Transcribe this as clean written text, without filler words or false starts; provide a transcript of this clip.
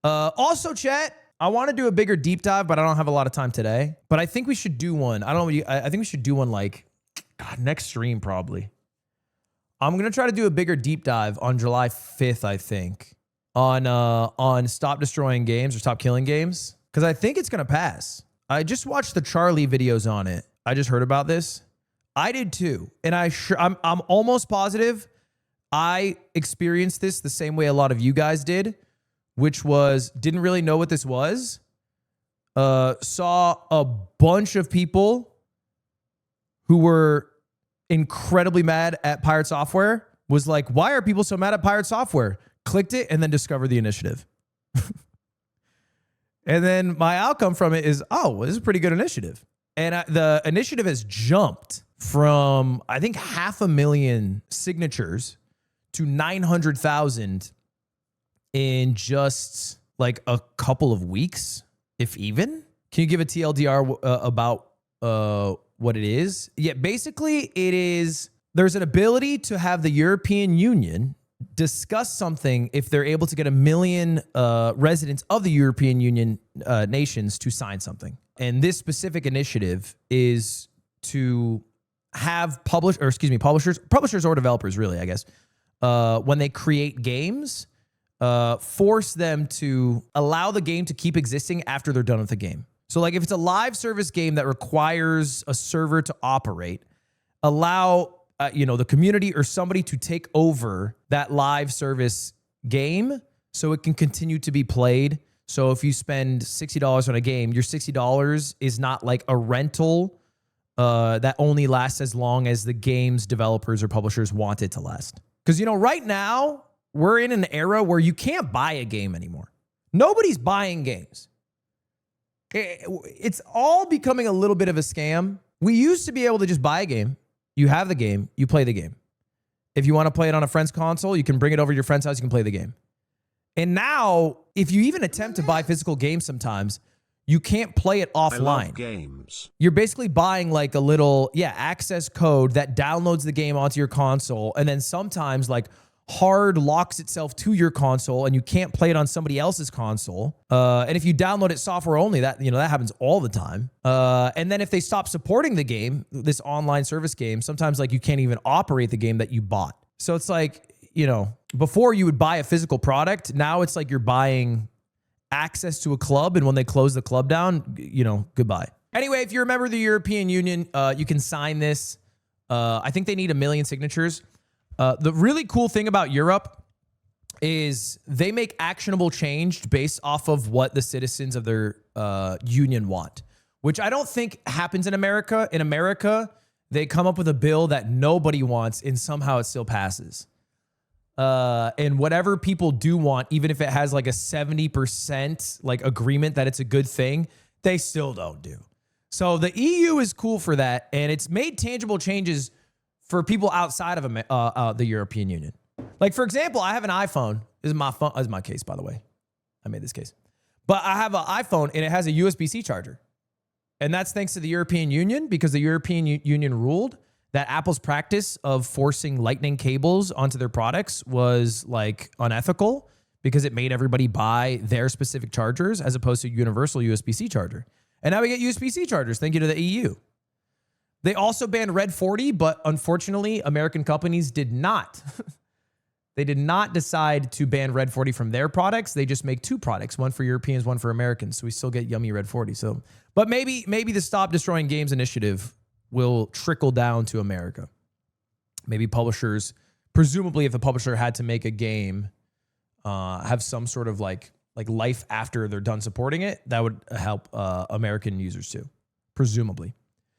Also, chat, I want to do a bigger deep dive, but I don't have a lot of time today. But I think we should do one. I don't know. I think we should do one like, God, next stream probably. I'm going to try to do a bigger deep dive on July 5th, I think, on Stop Destroying Games or Stop Killing Games, because I think it's going to pass. I just watched the Charlie videos on it. I just heard about this. I did too. And I'm almost positive I experienced this the same way a lot of you guys did, which was didn't really know what this was. Saw a bunch of people who were incredibly mad at Pirate Software, was like, why are people so mad at Pirate Software? Clicked it and then discovered the initiative. And then my outcome from it is, oh, well, this is a pretty good initiative. And the initiative has jumped from, I think, 500,000 signatures to 900,000 in just like a couple of weeks, if even. Can you give a TLDR about what it is? Yeah, basically it is, there's an ability to have the European Union discuss something if they're able to get 1 million residents of the European Union nations to sign something. And this specific initiative is to have publishers or developers, really, I guess, when they create games, force them to allow the game to keep existing after they're done with the game. So like if it's a live service game that requires a server to operate, allow the community or somebody to take over that live service game so it can continue to be played. So if you spend $60 on a game, your $60 is not like a rental that only lasts as long as the game's developers or publishers want it to last. Because, right now we're in an era where you can't buy a game anymore. Nobody's buying games. It's all becoming a little bit of a scam. We used to be able to just buy a game. You have the game, you play the game. If you want to play it on a friend's console, you can bring it over to your friend's house, you can play the game. And now, if you even attempt to buy physical games sometimes, you can't play it offline. I love games. You're basically buying like a little, access code that downloads the game onto your console, and then sometimes like hard locks itself to your console and you can't play it on somebody else's console. And if you download it software only, that happens all the time. And then if they stop supporting the game, this online service game, sometimes like you can't even operate the game that you bought. So it's like, before you would buy a physical product, now it's like you're buying access to a club, and when they close the club down, goodbye. Anyway, if you're a member of the European Union, you can sign this. I think they need 1 million signatures. The really cool thing about Europe is they make actionable change based off of what the citizens of their union want, which I don't think happens in America. In America, they come up with a bill that nobody wants, and somehow it still passes. And whatever people do want, even if it has like a 70% like agreement that it's a good thing, they still don't do. So the EU is cool for that, and it's made tangible changes for people outside of the European Union. Like, for example, I have an iPhone. This is my phone. This is my case, by the way. I made this case. But I have an iPhone, and it has a USB-C charger. And that's thanks to the European Union, because the European Union ruled that Apple's practice of forcing lightning cables onto their products was like unethical, because it made everybody buy their specific chargers as opposed to a universal USB-C charger. And now we get USB-C chargers. Thank you to the EU. They also banned Red 40, but unfortunately, American companies did not. They did not decide to ban Red 40 from their products. They just make 2 products, one for Europeans, one for Americans. So we still get yummy Red 40. So, but maybe the Stop Destroying Games initiative will trickle down to America. Maybe publishers, presumably if the publisher had to make a game, have some sort of like life after they're done supporting it, that would help American users too, presumably.